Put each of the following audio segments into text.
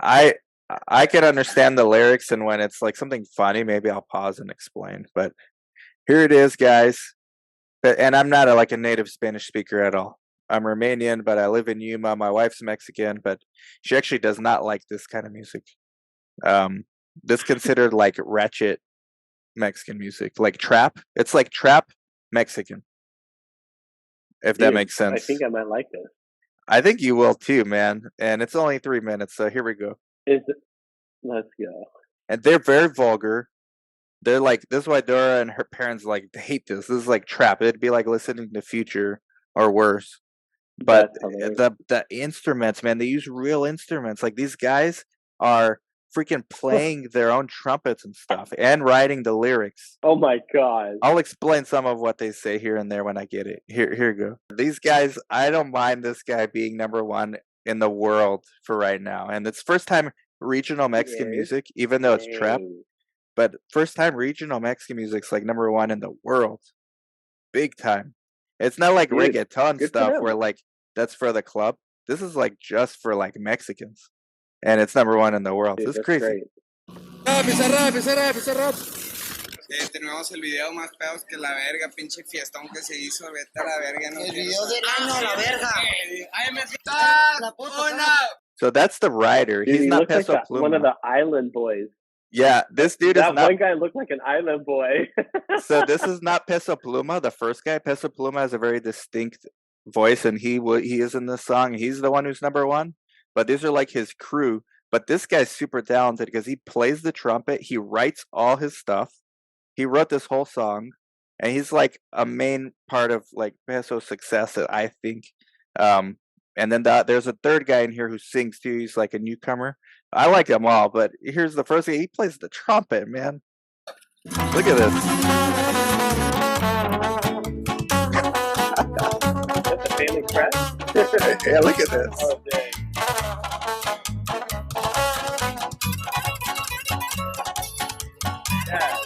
I I can understand the lyrics, and when it's like something funny, maybe I'll pause and explain. But here it is, guys. And I'm not like a native Spanish speaker at all. I'm Romanian, but I live in Yuma. My wife's Mexican, but she actually does not like this kind of music. Um, this considered like ratchet Mexican music, like trap. It's like trap Mexican, if that Dude, makes I sense. think I might like this. I think you will too, man. And it's only 3 minutes, so here we go. Let's go. And they're very vulgar. They're like, this is why Dora and her parents like hate this. This is like trap. It'd be like listening to Future or worse. But That's hilarious. the instruments, man, they use real instruments. Like these guys are freaking playing their own trumpets and stuff and writing the lyrics. Oh my god. I'll explain some of what they say here and there when I get it. Here you go. These guys, I don't mind this guy being number one in the world for right now. And it's first time regional Mexican music, even though it's trap. Dang. But first time regional Mexican music's like number one in the world. Big time. It's not like Dude, reggaeton good for stuff them. where like that's for the club. This is like just for like Mexicans. And it's number one in the world. Dude, It's that's crazy. great. Tenemos el video más pedos que la verga, pinche fiestón que se hizo, vete a la verga. No El quiero video del año a la verga. AMG. La puta Una. So that's the rider. Dude, He's he not looks like Peso Pluma. one of the island boys. Yeah, this dude That is not. one guy looked like an island boy. So this is not Peso Pluma, the first guy. Peso Pluma has a very distinct voice, and he is in this song. He's the one who's number one. But these are like his crew. But this guy's super talented because he plays the trumpet. He writes all his stuff. He wrote this whole song, and he's like a main part of like Peso's success, I think. And then there's a third guy in here who sings too. He's like a newcomer. I like them all, but here's the first guy. He plays the trumpet, man. Look at this. That's a family crest. Yeah, look at this. Oh, dang. Yeah.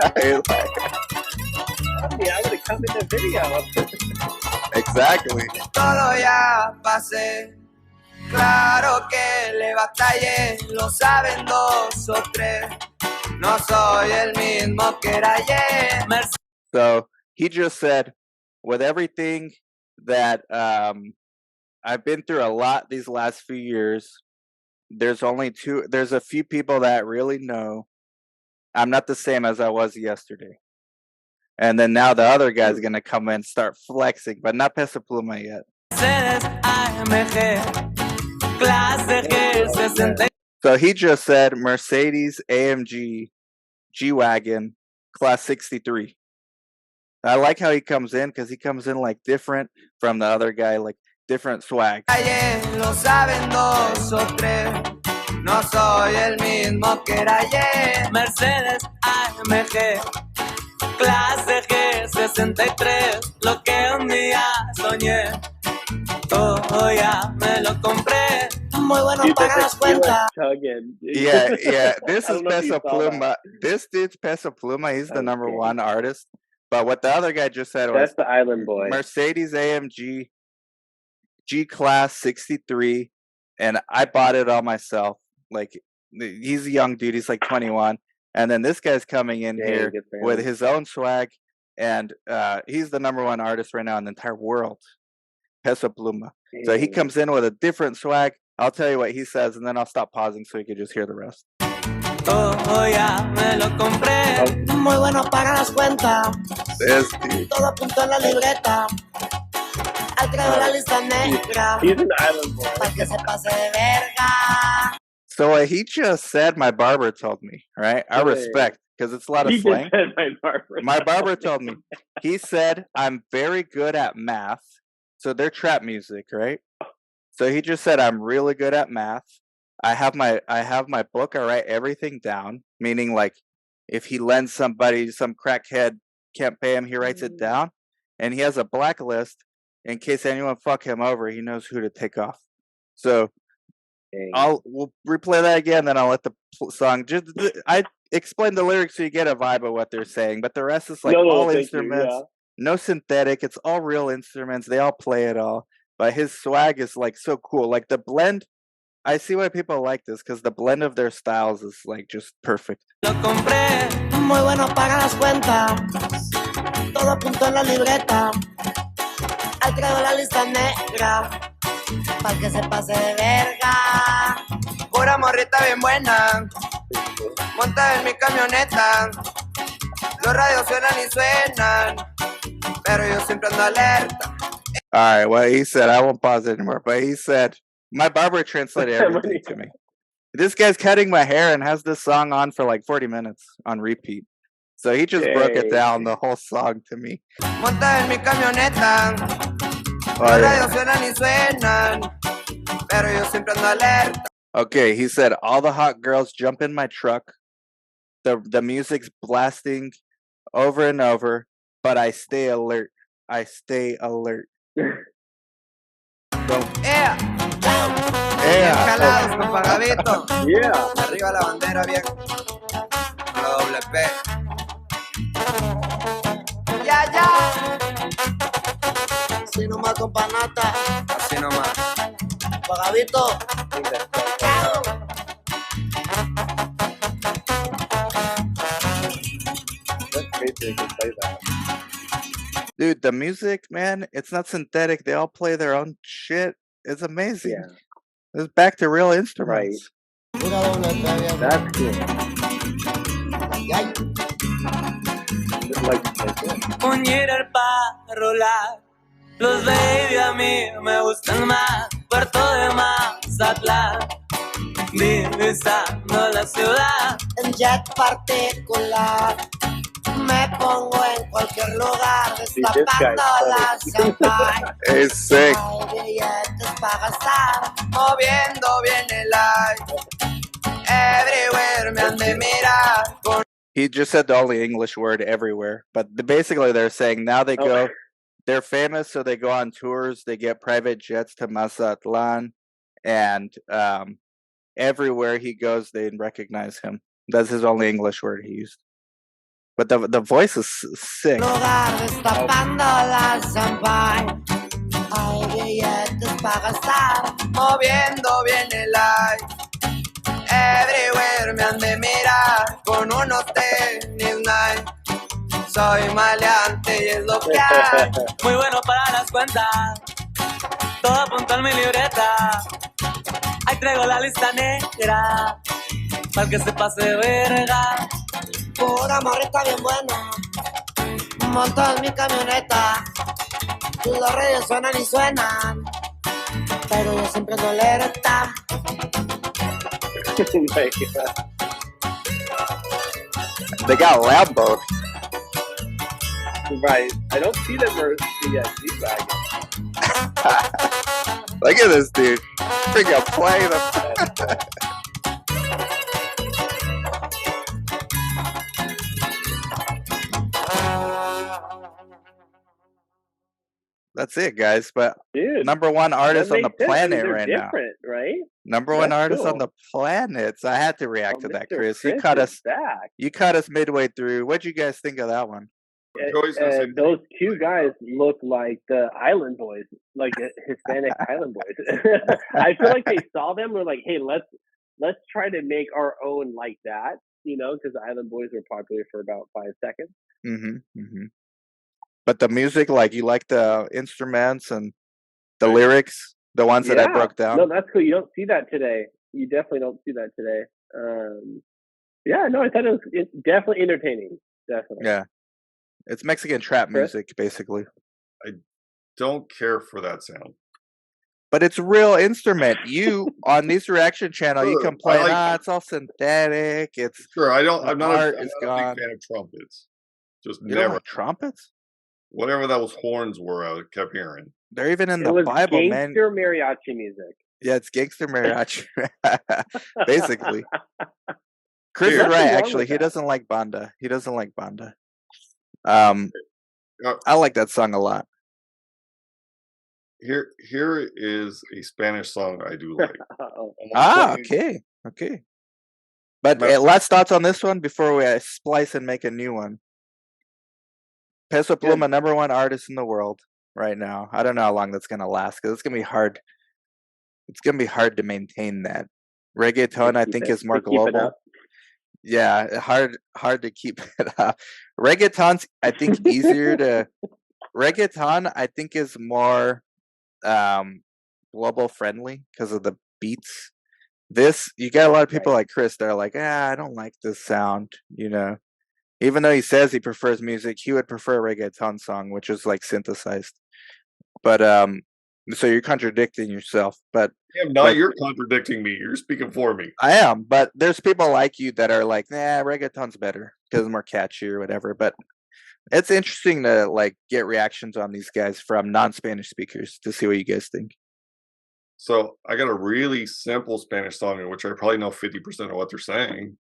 I like- Yeah, I would have come in the video. exactly. Todo ya pasé. Claro que le batallé, lo saben dos o tres. No soy el mismo que era ayer. So he just said, with everything that I've been through a lot these last few years, there's a few people that really know I'm not the same as I was yesterday. And then now the other guy's gonna come in and start flexing, but not Peso Pluma yet. AMG, clase G60. So he just said Mercedes AMG G-Wagon Class 63. I like how he comes in because he comes in like different from the other guy, like different swag. Ayer lo saben dos o tres. No soy el mismo que era ayer. Mercedes AMG, clase G63. Lo que un día soñé, todo ya me lo compré. Muy bueno Dude, para that's las a Felix cuentas. chugging. Yeah. This I is don't know if you Peso saw that. Pluma. This dude's Peso Pluma. He's the number Okay. one artist. But what the other guy just said was That's the island boy. Mercedes AMG G Class 63, and I bought it all myself. Like he's a young dude. He's like 21, and then this guy's coming in Dang, here good for with him. his own swag, and he's the number one artist right now in the entire world. Peso Pluma. So he Dang. comes in with a different swag. I'll tell you what he says, and then I'll stop pausing so you can just hear the rest. Todo ya me lo compré. Muy bueno para las cuentas. This dude. Todo apuntó en la libreta. Al crear la lista negra. He's an island boy. Para que se pase de verga. So what he just said, my barber told me, right? I Yeah. respect because it's a lot of He slang. just said my barber. My barber told me. He said I'm very good at math. So they're trap music, right? So he just said I'm really good at math. I have my book. I write everything down. Meaning, like, if he lends somebody, some crackhead can't pay him, he writes it down, and he has a blacklist in case anyone fuck him over. He knows who to take off. So Dang. we'll replay that again. Then I'll let the song. I explain the lyrics so you get a vibe of what they're saying, but the rest is like all thank you, instruments. yeah. No synthetic. It's all real instruments. They all play it all. But his swag is like so cool. Like the blend I see why people like this because the blend of their styles is like just perfect. Lo compré. Muy bueno para las cuentas. Todo apunto en la libreta. Ahí traigo la lista negra. Para que se pase de verga. Pura morrita bien buena. Monta en mi camioneta. Los radios suenan y suenan. Pero yo siempre ando alerta. All right, well, he said, I won't pause it anymore, but he said, my barber translated everything to me. This guy's cutting my hair and has this song on for like 40 minutes on repeat. So he just broke it down, the whole song to me. Monta en mi camioneta. Oh, Los yeah. radios suenan y suenan. Pero yo siempre ando alerta. Okay, he said, all the hot girls jump in my truck. The music's blasting over and over, but I stay alert. I stay alert. So, ¡Ea! Bien yeah. jalados, compa Gabito. Yeah. Arriba la bandera, bien. La doble P. ¡Ya, ya! Así nomás con panata. Así nomás. Pagabito. That's crazy they can play that. Dude, the music, man, it's not synthetic. They all play their own shit. It's amazing. Yeah. It's back to real instruments. Pura doble P, viejo. That's cool. Ay, Just like this. Un Jeter para rolar. Los baby a mí me gustan más. Puerto de Mazatlán. Divisando la ciudad. en jet particular. Me pongo en cualquier lugar, destapando la champagne. It's sick. Hay billetes para gastar. Moviendo bien el aire. Everywhere me han de mirar. Con He just said the only English word everywhere. But basically, they're saying now they go, Oh. they're famous, so they go on tours. They get private jets to Mazatlan. And everywhere he goes, they recognize him. That's his only English word he used. But the voice is sick. Lugar, destapando la champagne. Hay billetes para gastar. moviendo bien el aire. Everywhere me han de mirar. Con unos tenis Nike. Soy maleante y es lo que hay. Muy bueno para las cuentas. Todo apunto en mi libreta. Ahí traigo la lista negra. Para que se pase de verga. Pura morrita bien buena. Monto en mi camioneta. Los radios suenan y suenan. Pero yo siempre ando alerta. Like, They got Lambos. right. I don't see them or the G-Wagon. Look at this dude. Freaking playing them. That's it, guys. But Dude. number one artist that on the makes sense. I mean, planet they're right now. different, right? Number one That's artist on cool. the planet. So I had to react to that, Mr. Chris. You Chris caught is us. back. You caught us midway through. What'd you guys think of that one? Those two guys look like the Island Boys, like the Hispanic Island Boys. I feel like they saw them. Were like, hey, let's try to make our own like that, because the Island Boys were popular for about 5 seconds. Mm-hmm. Mm-hmm. But the music, like you like the instruments and the lyrics, the ones that I broke down. No, that's cool. You don't see that today. You definitely don't see that today. I thought it was definitely entertaining. Definitely. Yeah. It's Mexican trap Chris? music, basically. Don't care for that sound. But it's real instrument. You on this reaction channel, you Sure, complain, I like- it's all synthetic. It's Sure, I'm not art a is big gone. fan of trumpets. Just You don't never. like trumpets? Whatever those horns were, I kept hearing. They're even in It the was Bible, man. gangster mariachi music. Yeah, it's gangster mariachi, basically. Chris Here. is right. Nothing wrong Actually, with he that. doesn't like banda. He doesn't like banda. Uh, I like that song a lot. Here is a Spanish song I do like. Uh-oh. Okay, okay. But But- last thoughts on this one before we splice and make a new one. Peso Pluma, number one artist in the world right now. I don't know how long that's gonna last because it's gonna be hard it's gonna be hard to maintain that. Reggaeton, I think, is more to keep it global. up. Yeah, hard to keep it up. Reggaeton's, I think, easier to. Reggaeton, I think, is more global friendly because of the beats. This, you get a lot of people like Chris that are like, I don't like this sound, you know. Even though he says he prefers music, he would prefer a reggaeton song, which is like synthesized. But so you're contradicting yourself. But You're contradicting me. You're speaking for me. I am. But there's people like you that are like, nah, reggaeton's better because it's more catchy or whatever. But it's interesting to like get reactions on these guys from non-Spanish speakers to see what you guys think. So I got a really simple Spanish song in which I probably know 50% of what they're saying.